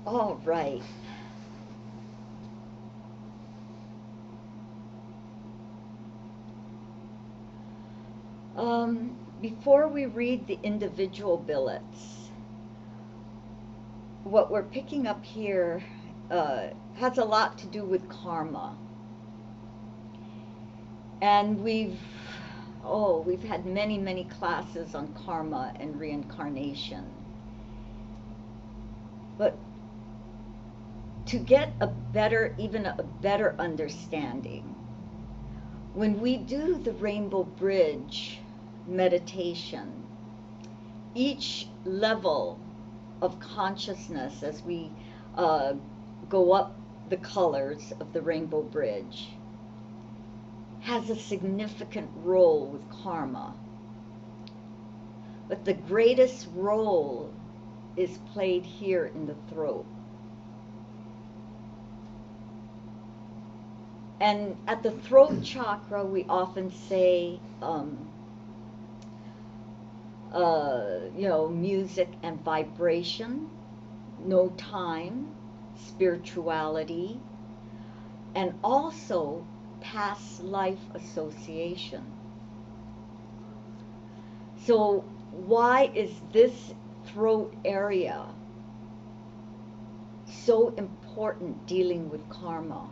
All right. Before we read the individual billets, what we're picking up here has a lot to do with karma. And we've had many, many classes on karma and reincarnation. But to get even a better understanding, when we do the Rainbow Bridge meditation, each level of consciousness as we go up the colors of the Rainbow Bridge has a significant role with karma. But the greatest role is played here in the throat. And at the throat chakra, we often say, music and vibration, no time, spirituality, and also past life association. So why is this throat area so important dealing with karma?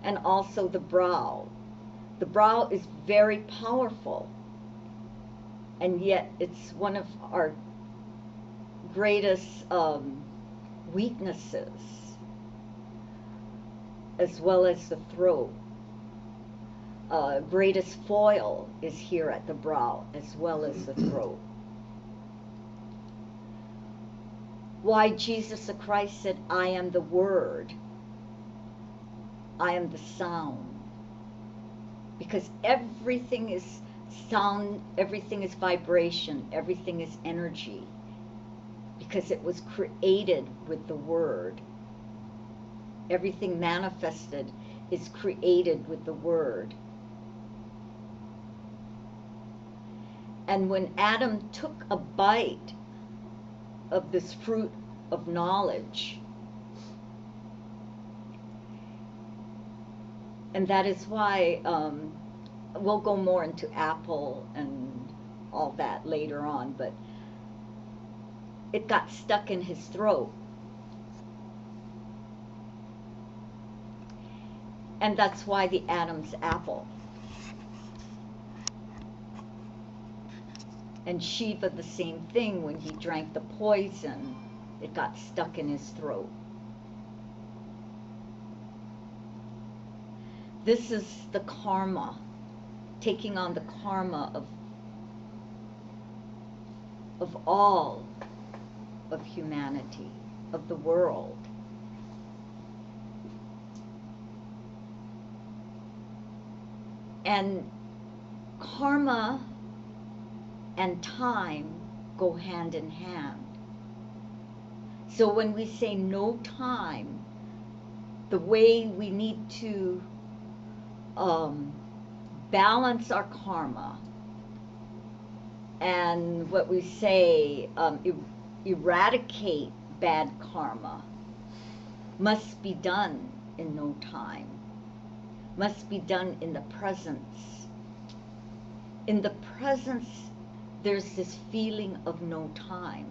And also the brow. The brow is very powerful, and yet it's one of our greatest weaknesses, as well as the throat. Greatest foil is here at the brow, as well as the throat. Why Jesus the Christ said, I am the Word, I am the sound. Because everything is sound, everything is vibration, everything is energy. Because it was created with the Word. Everything manifested is created with the Word. And when Adam took a bite of this fruit of knowledge, and that is why we'll go more into apple and all that later on, but it got stuck in his throat. And that's why the Adam's apple. And Shiva, the same thing, when he drank the poison, it got stuck in his throat. This is the karma, taking on the karma of all of humanity, of the world. And karma and time go hand in hand. So when we say no time, the way we need to balance our karma and what we say, eradicate bad karma, must be done in no time, must be done in the presence. In the presence, there's this feeling of no time.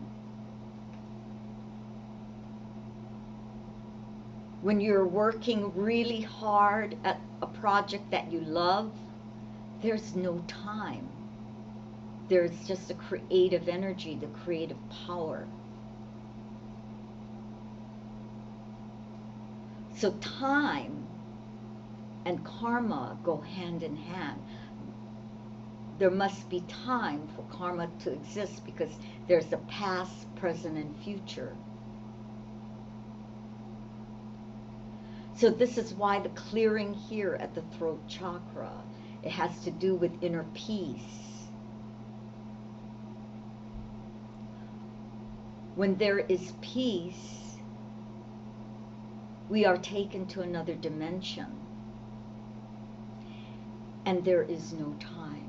When you're working really hard at a project that you love, there's no time. There's just the creative energy, the creative power. So time and karma go hand in hand. There must be time for karma to exist because there's a past, present, and future. So this is why the clearing here at the throat chakra, it has to do with inner peace. When there is peace, we are taken to another dimension, and there is no time.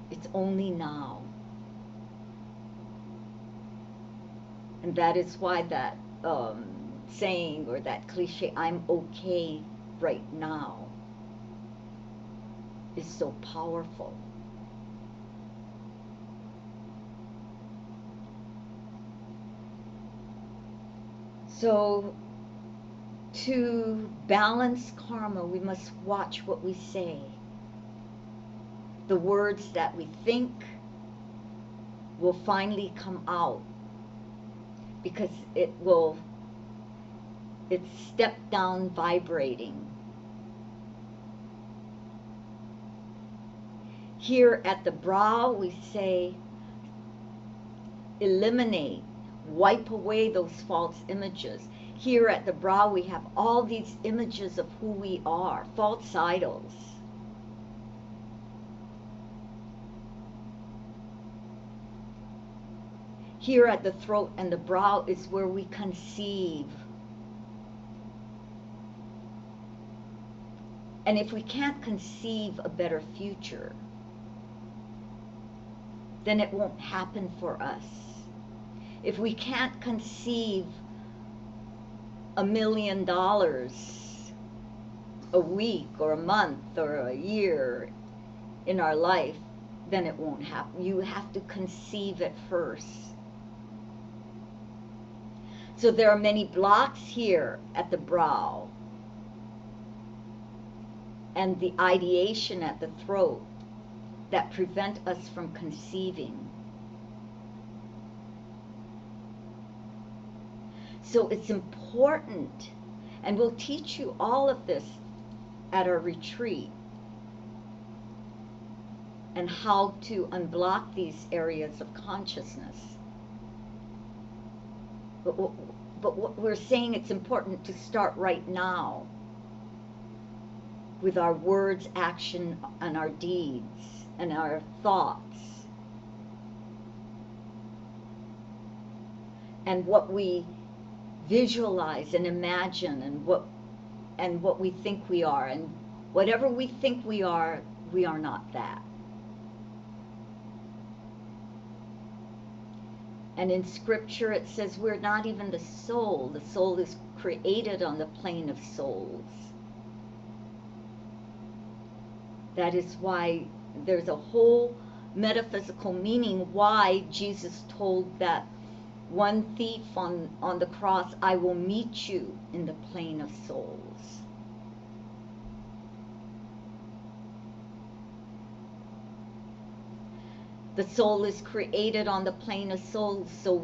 It's only now. And that is why that saying or that cliche, I'm okay right now, is so powerful. So to balance karma, we must watch what we say. The words that we think will finally come out, because it's step down vibrating. Here at the brow, we say, eliminate, wipe away those false images. Here at the brow, we have all these images of who we are, false idols. Here at the throat and the brow is where we conceive. And if we can't conceive a better future, then it won't happen for us. If we can't conceive $1 million a week or a month or a year in our life, then it won't happen. You have to conceive it first. So there are many blocks here at the brow and the ideation at the throat that prevent us from conceiving. So it's important, and we'll teach you all of this at our retreat, and how to unblock these areas of consciousness. But what we're saying, it's important to start right now with our words, action, and our deeds, and our thoughts. And what we visualize and imagine, and what we think we are. And whatever we think we are not that. And in scripture it says we're not even the soul. The soul is created on the plane of souls. That is why there's a whole metaphysical meaning why Jesus told that one thief on the cross, I will meet you in the plane of souls. The soul is created on the plane of souls, so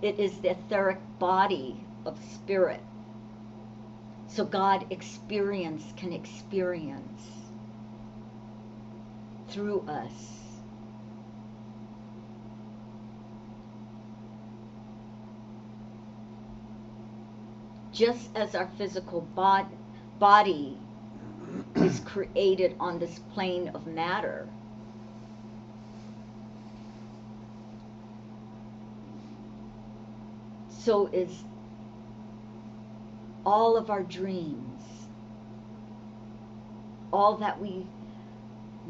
it is the etheric body of spirit. So God can experience through us. Just as our physical body is created on this plane of matter, so is all of our dreams, all that we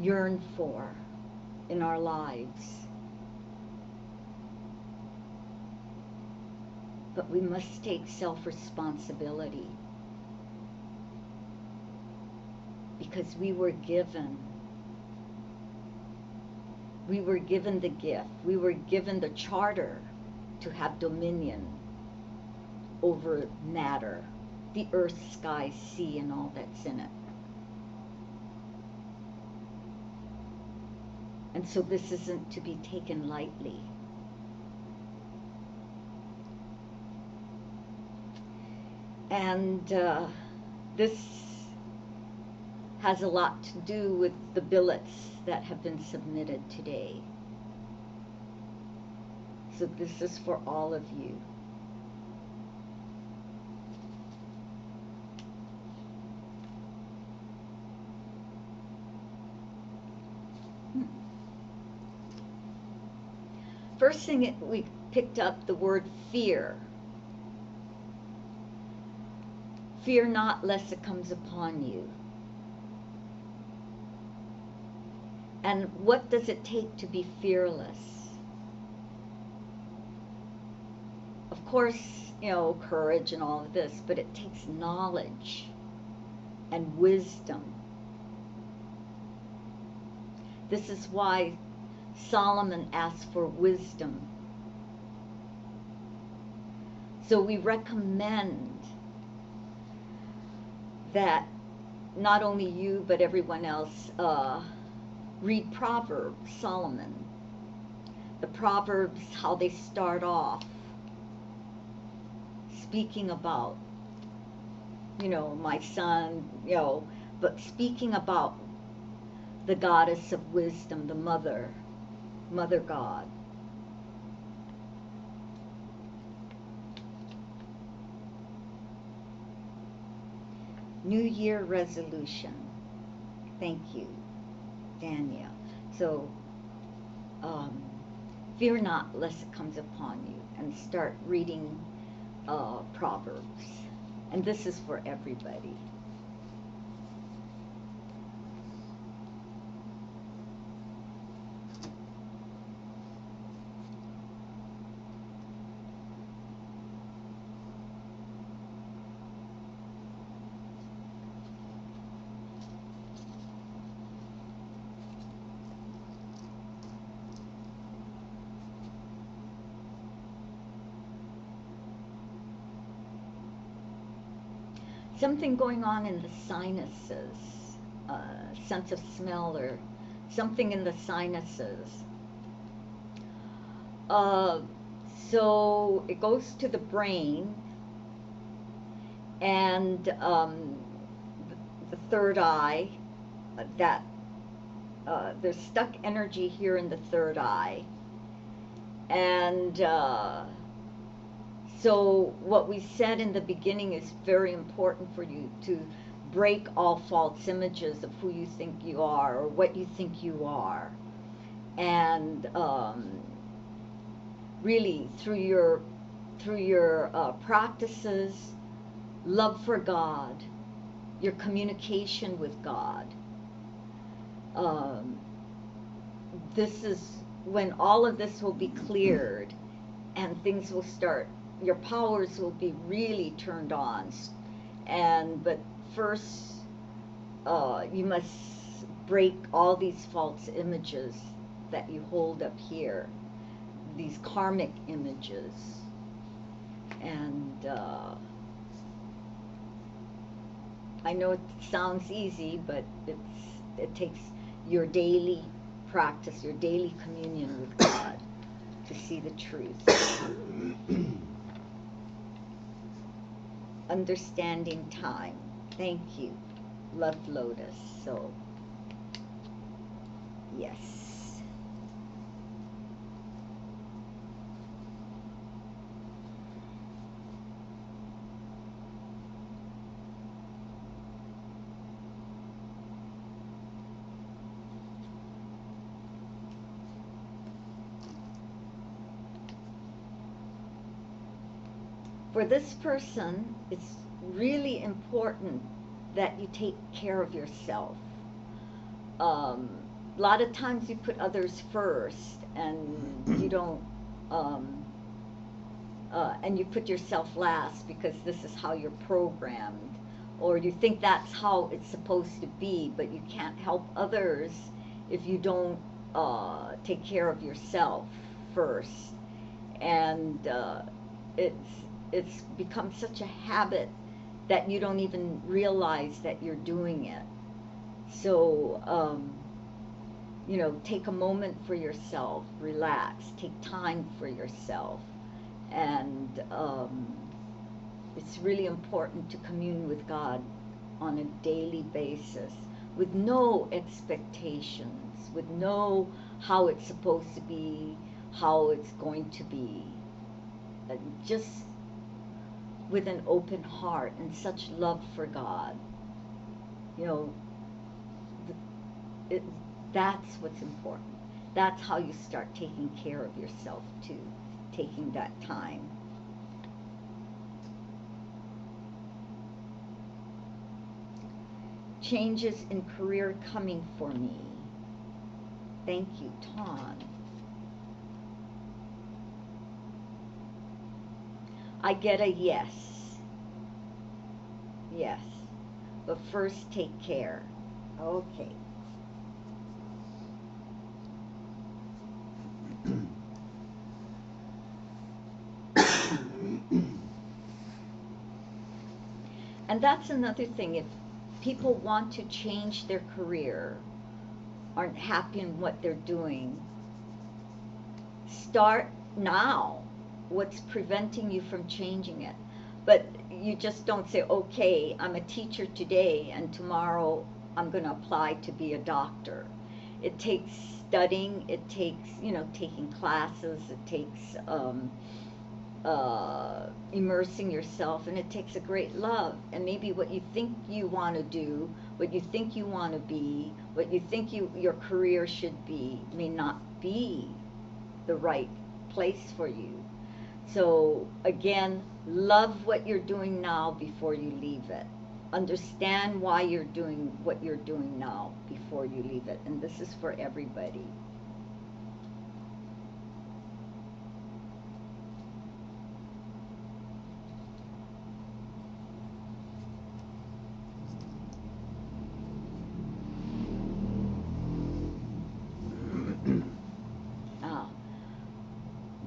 yearn for in our lives. But we must take self-responsibility, because we were given the gift, we were given the charter to have dominion over matter, the earth, sky, sea, and all that's in it. And so this isn't to be taken lightly. And this has a lot to do with the billets that have been submitted today. So this is for all of you. First thing we picked up, the word fear. Fear not lest it comes upon you. And what does it take to be fearless? course, courage and all of this, but it takes knowledge and wisdom. This is why Solomon asked for wisdom. So we recommend that not only you, but everyone else read Proverbs, Solomon. The Proverbs, how they start off, speaking about, my son, but speaking about the goddess of wisdom, the mother God. New Year resolution. Thank you, Daniel. So, fear not lest it comes upon you, and start reading Proverbs. And this is for everybody. Something going on in the sinuses, sense of smell or something in the sinuses. So it goes to the brain, and the third eye, that there's stuck energy here in the third eye. And so what we said in the beginning is very important for you to break all false images of who you think you are or what you think you are. And really through your practices, love for God, your communication with God, this is when all of this will be cleared and things will start, your powers will be really turned on. But first you must break all these false images that you hold up here, these karmic images. And I know it sounds easy, but it takes your daily practice, your daily communion with God to see the truth. Understanding time. Thank you. Love Lotus. So, yes. For this person, it's really important that you take care of yourself. A lot of times you put others first, and you don't, and you put yourself last because this is how you're programmed, or you think that's how it's supposed to be, but you can't help others if you don't take care of yourself first. And it's become such a habit that you don't even realize that you're doing it. So, take a moment for yourself, relax, take time for yourself. And it's really important to commune with God on a daily basis with no expectations, with no how it's supposed to be, how it's going to be. Just with an open heart and such love for God. That's what's important. That's how you start taking care of yourself too, taking that time. Changes in career coming for me. Thank you, Ton. I get a yes. Yes. But first, take care. Okay. And that's another thing. If people want to change their career, aren't happy in what they're doing, start now. What's preventing you from changing it? But you just don't say, okay, I'm a teacher today and tomorrow I'm going to apply to be a doctor. It takes studying, it takes, taking classes, it takes immersing yourself, and it takes a great love. And maybe what you think you want to do, what you think you want to be, what you think your career should be, may not be the right place for you. So again, love what you're doing now before you leave it. Understand why you're doing what you're doing now before you leave it. And this is for everybody. Ah,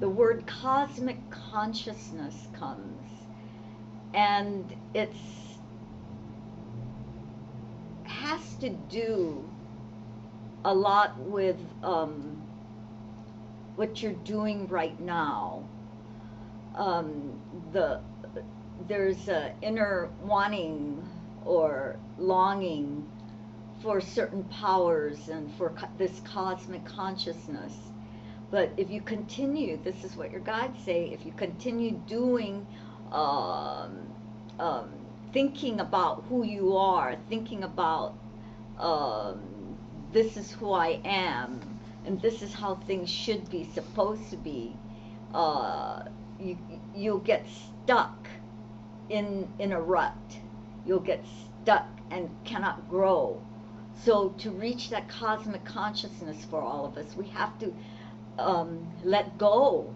the word cosmic consciousness comes, and it's has to do a lot with what you're doing right now. Um, the there's a inner wanting or longing for certain powers and for this cosmic consciousness. But if you continue, this is what your guides say, if you continue doing, um, um, thinking about who you are, thinking about um, this is who I am, and this is how things should be, supposed to be, uh, you, you'll get stuck in a rut. You'll get stuck and cannot grow. So to reach that cosmic consciousness for all of us, we have to let go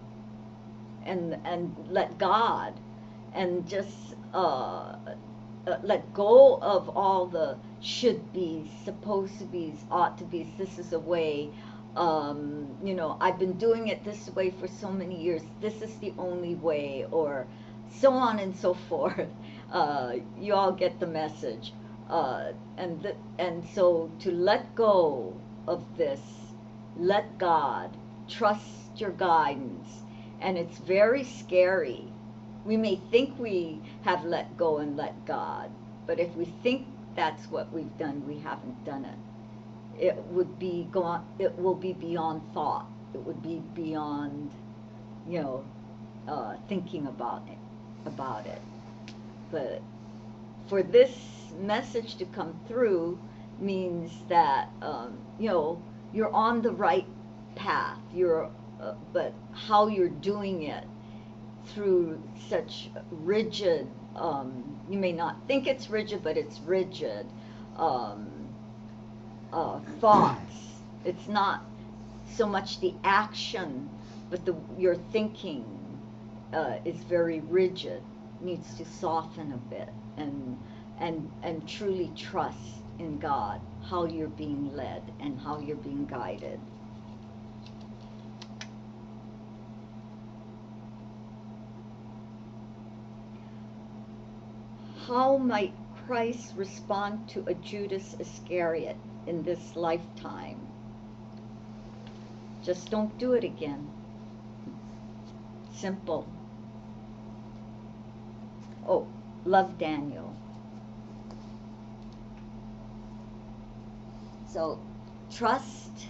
and let God, and just let go of all the should be, supposed to be, ought to be. This is a way. I've been doing it this way for so many years. This is the only way, or so on and so forth. You all get the message. And so to let go of this, let God, trust your guidance, and it's very scary. We may think we have let go and let God, but if we think that's what we've done, we haven't done it. It will be beyond thought. It would be beyond, you know, thinking about it. But for this message to come through means that you're on the right path. But how you're doing it through such rigid, you may not think it's rigid, but it's rigid um, thoughts. It's not so much the action, but your thinking is very rigid. Needs to soften a bit and truly trust in God, how you're being led and how you're being guided. How might Christ respond to a Judas Iscariot in this lifetime? Just don't do it again. Simple. Oh, love Daniel. So, trust,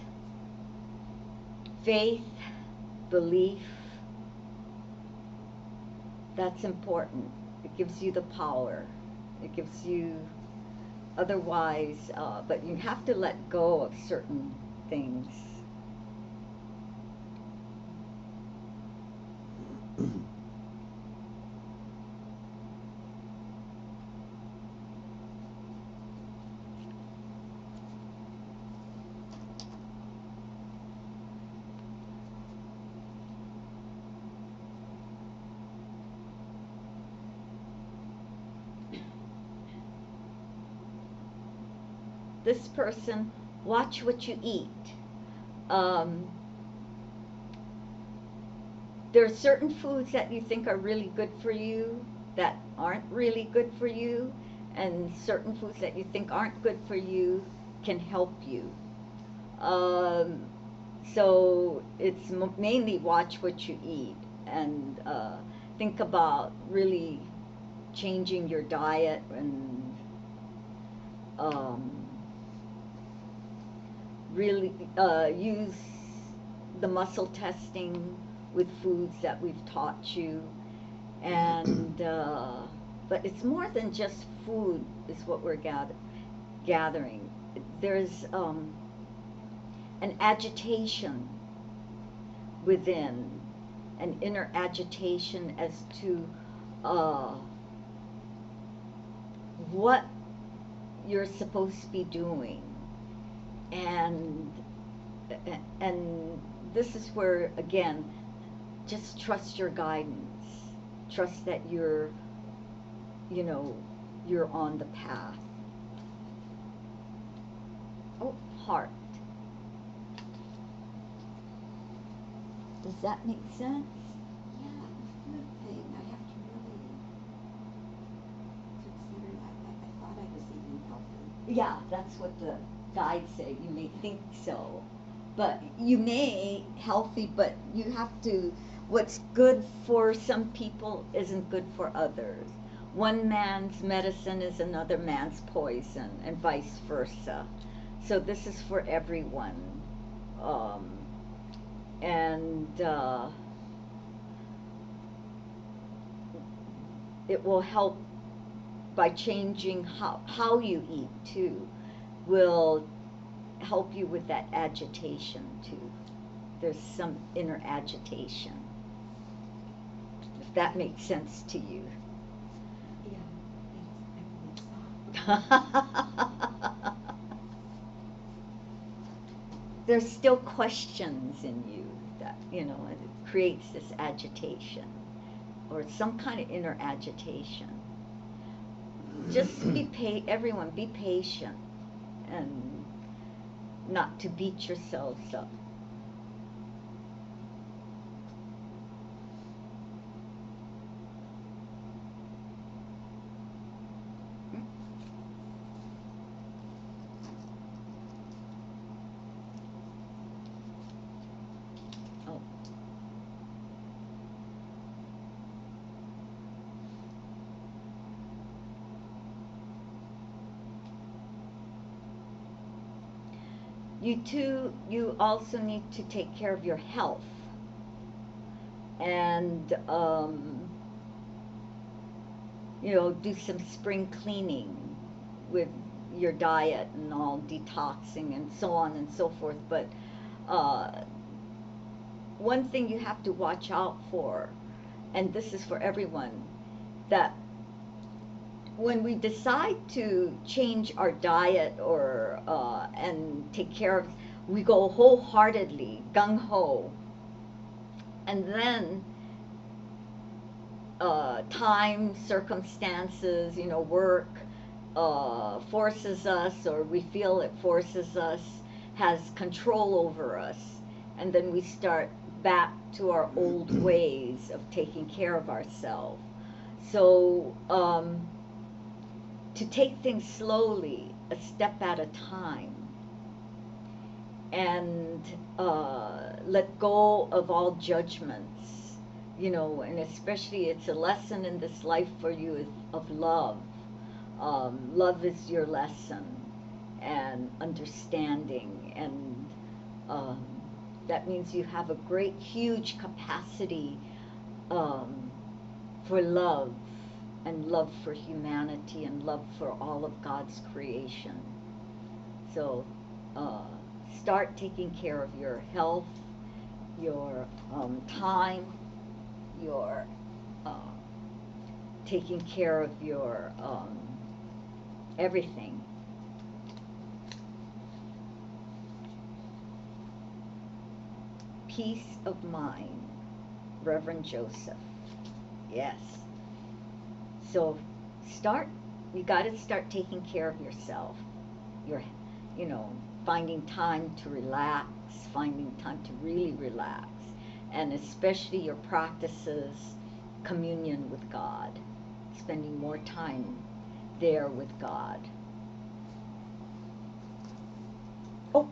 faith, belief, that's important. It gives you the power. It gives you, otherwise, but you have to let go of certain things. this person, watch what you eat. Um, there are certain foods that you think are really good for you that aren't really good for you, and certain foods that you think aren't good for you can help you. Um, so it's mainly watch what you eat, and think about really changing your diet, and um, really use the muscle testing with foods that we've taught you. And but it's more than just food is what we're gathering. There's an agitation within, an inner agitation as to uh, what you're supposed to be doing. And and this is where, again, just trust your guidance. Trust that you know, you're on the path. Oh, heart. Does that make sense? Yeah, the food thing, I have to really consider that. I thought I was eating healthy. Yeah, that's what the guides say. You may think so, but you may healthy, but you have to. What's good for some people isn't good for others. One man's medicine is another man's poison, and vice versa. So this is for everyone, um, and it will help by changing how you eat too. Will help you with that agitation too. There's some inner agitation. If that makes sense to you. Yeah, I believe so. There's still questions in you that, you know, and it creates this agitation or some kind of inner agitation. Just everyone be patient and not to beat yourselves up. Oh. You also need to take care of your health, and you know, do some spring cleaning with your diet and all, detoxing and so on and so forth. But uh, one thing you have to watch out for, and this is for everyone, that when we decide to change our diet or and take care of, we go wholeheartedly, gung ho, and then time, circumstances, you know, work forces us, or we feel it forces us, has control over us, and then we start back to our old ways of taking care of ourselves. So to take things slowly, a step at a time, and let go of all judgments, you know, and especially it's a lesson in this life for you of love. Love is your lesson, and understanding, and um, that means you have a great, huge capacity um, for love, and love for humanity, and love for all of God's creation. So uh, start taking care of your health, your time, your uh, taking care of your everything. Peace of mind, Reverend Joseph. Yes. So start, you got to start taking care of yourself, your you know, finding time to relax, finding time to really relax, and especially your practices, communion with God, spending more time there with God. Oh.